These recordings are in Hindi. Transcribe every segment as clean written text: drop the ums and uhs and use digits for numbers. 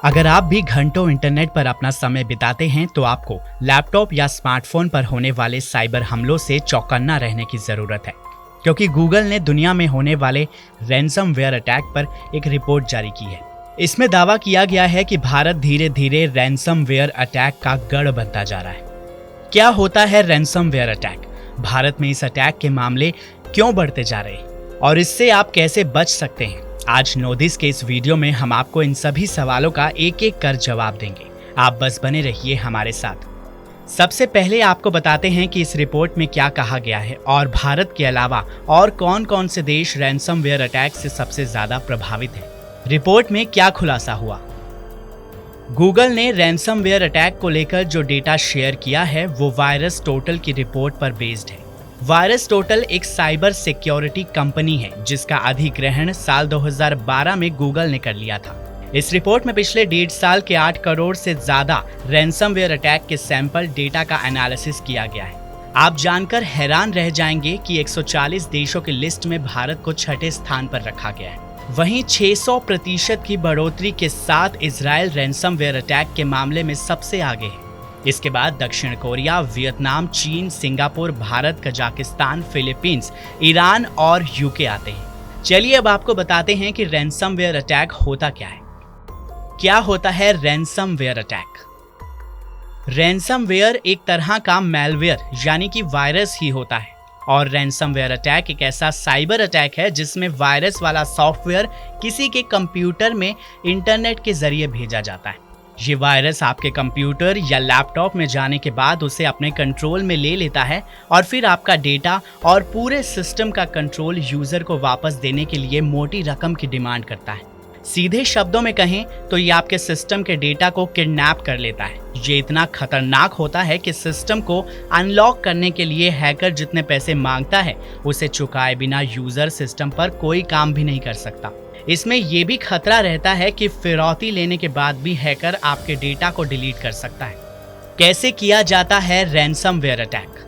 अगर आप भी घंटों इंटरनेट पर अपना समय बिताते हैं तो आपको लैपटॉप या स्मार्टफोन पर होने वाले साइबर हमलों से चौकन्ना रहने की जरूरत है, क्योंकि गूगल ने दुनिया में होने वाले रैंसमवेयर अटैक पर एक रिपोर्ट जारी की है। इसमें दावा किया गया है कि भारत धीरे धीरे रैंसमवेयर अटैक का गढ़ बनता जा रहा है। क्या होता है रैंसमवेयर अटैक? भारत में इस अटैक के मामले क्यों बढ़ते जा रहे हैं और इससे आप कैसे बच सकते हैं? आज नोदिस के इस वीडियो में हम आपको इन सभी सवालों का एक एक कर जवाब देंगे। आप बस बने रहिए हमारे साथ। सबसे पहले आपको बताते हैं कि इस रिपोर्ट में क्या कहा गया है और भारत के अलावा और कौन कौन से देश रैंसमवेयर अटैक से सबसे ज्यादा प्रभावित हैं। रिपोर्ट में क्या खुलासा हुआ? गूगल ने रैंसमवेयर अटैक को लेकर जो डेटा शेयर किया है वो वायरस टोटल की रिपोर्ट पर बेस्ड है। वायरस टोटल एक साइबर सिक्योरिटी कंपनी है जिसका अधिग्रहण साल 2012 में गूगल ने कर लिया था। इस रिपोर्ट में पिछले 1.5 साल के 8 करोड़ से ज्यादा रैंसमवेयर अटैक के सैंपल डेटा का एनालिसिस किया गया है। आप जानकर हैरान रह जाएंगे कि 140 देशों की लिस्ट में भारत को 6ठे स्थान पर रखा गया है। वहीं 600% की बढ़ोतरी के साथ इजराइल रैंसमवेयर अटैक के मामले में सबसे आगे है। इसके बाद दक्षिण कोरिया, वियतनाम, चीन, Singapore, Bharat, Kazakhstan, Philippines, Iran और यूके आते हैं। चलिए अब आपको बताते हैं कि रैंसमवेयर अटैक होता क्या है। क्या होता है रैंसमवेयर अटैक? रैंसमवेयर एक तरह का मैलवेयर यानी कि वायरस ही होता है और रैंसमवेयर अटैक एक ऐसा साइबर अटैक है जिसमें वायरस वाला सॉफ्टवेयर किसी के कंप्यूटर में इंटरनेट के जरिए भेजा जाता है। ये वायरस आपके कंप्यूटर या लैपटॉप में जाने के बाद उसे अपने कंट्रोल में ले लेता है और फिर आपका डेटा और पूरे सिस्टम का कंट्रोल यूजर को वापस देने के लिए मोटी रकम की डिमांड करता है। सीधे शब्दों में कहें तो ये आपके सिस्टम के डेटा को किडनैप कर लेता है। ये इतना खतरनाक होता है कि सिस्टम को अनलॉक करने के लिए हैकर जितने पैसे मांगता है उसे चुकाए बिना यूजर सिस्टम पर कोई काम भी नहीं कर सकता। इसमें यह भी खतरा रहता है कि फिरौती लेने के बाद भी हैकर आपके डेटा को डिलीट कर सकता है। कैसे किया जाता है रैंसमवेयर अटैक?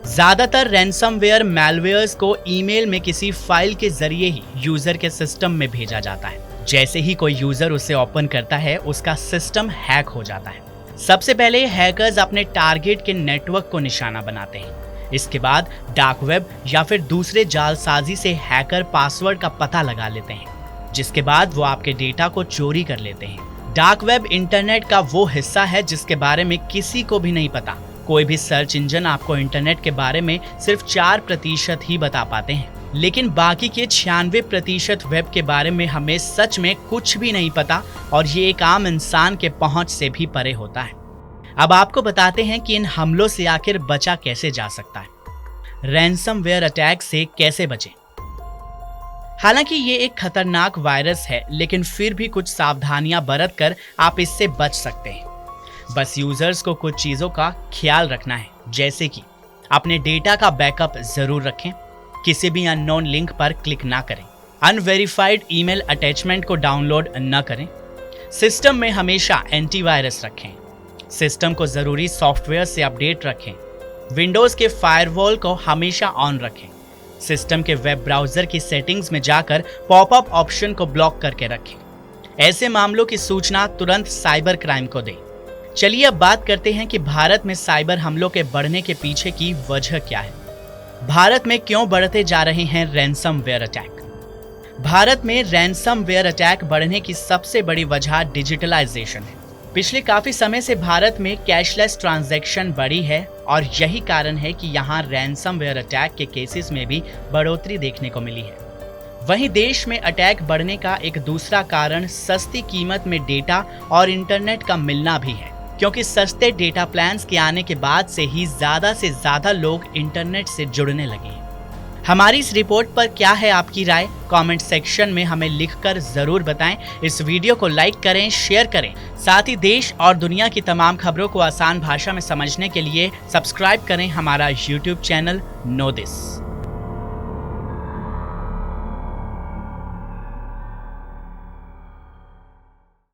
ज्यादातर रैंसमवेयर मैलवेयर्स को ईमेल में किसी फाइल के जरिए ही यूजर के सिस्टम में भेजा जाता है। जैसे ही कोई यूजर उसे ओपन करता है उसका सिस्टम हैक हो जाता है। सबसे पहले हैकर्स अपने टारगेट के नेटवर्क को निशाना बनाते हैं। इसके बाद डार्क वेब या फिर दूसरे जालसाजी से हैकर पासवर्ड का पता लगा लेते हैं, जिसके बाद वो आपके डेटा को चोरी कर लेते हैं। डार्क वेब इंटरनेट का वो हिस्सा है जिसके बारे में किसी को भी नहीं पता। कोई भी सर्च इंजन आपको इंटरनेट के बारे में सिर्फ 4% ही बता पाते हैं, लेकिन बाकी के 96% वेब के बारे में हमें सच में कुछ भी नहीं पता और ये एक आम इंसान के पहुंच से भी परे होता है। अब आपको बताते हैं कि इन हमलों से आखिर बचा कैसे जा सकता है। रैंसमवेयर अटैक से कैसे बचें? हालांकि ये एक खतरनाक वायरस है, लेकिन फिर भी कुछ सावधानियां बरत कर आप इससे बच सकते हैं। बस यूजर्स को कुछ चीजों का ख्याल रखना है, जैसे कि अपने डेटा का बैकअप जरूर रखें, किसी भी अननोन लिंक पर क्लिक ना करें, अनवेरिफाइड ईमेल अटैचमेंट को डाउनलोड न करें, सिस्टम में हमेशा एंटीवायरस रखें, सिस्टम को जरूरी सॉफ्टवेयर से अपडेट रखें, विंडोज के फायरवॉल को हमेशा ऑन रखें, सिस्टम के वेब ब्राउजर की सेटिंग्स में जाकर पॉपअप ऑप्शन को ब्लॉक करके रखें। ऐसे मामलों की सूचना तुरंत साइबर क्राइम को दें। चलिए अब बात करते हैं कि भारत में साइबर हमलों के बढ़ने के पीछे की वजह क्या है। भारत में क्यों बढ़ते जा रहे हैं रैंसमवेयर अटैक? भारत में रैंसमवेयर अटैक बढ़ने की सबसे बड़ी वजह डिजिटलाइजेशन है। पिछले काफी समय से भारत में कैशलेस ट्रांजैक्शन बढ़ी है और यही कारण है कि यहाँ रैंसमवेयर अटैक के केसेस में भी बढ़ोतरी देखने को मिली है। वहीं देश में अटैक बढ़ने का एक दूसरा कारण सस्ती कीमत में डेटा और इंटरनेट का मिलना भी है, क्योंकि सस्ते डेटा प्लान्स के आने के बाद से ही ज्यादा से ज्यादा लोग इंटरनेट से जुड़ने लगे हैं। हमारी इस रिपोर्ट पर क्या है आपकी राय? कमेंट सेक्शन में हमें लिखकर जरूर बताएं। इस वीडियो को लाइक करें, शेयर करें, साथ ही देश और दुनिया की तमाम खबरों को आसान भाषा में समझने के लिए सब्सक्राइब करें हमारा YouTube चैनल नोदिस।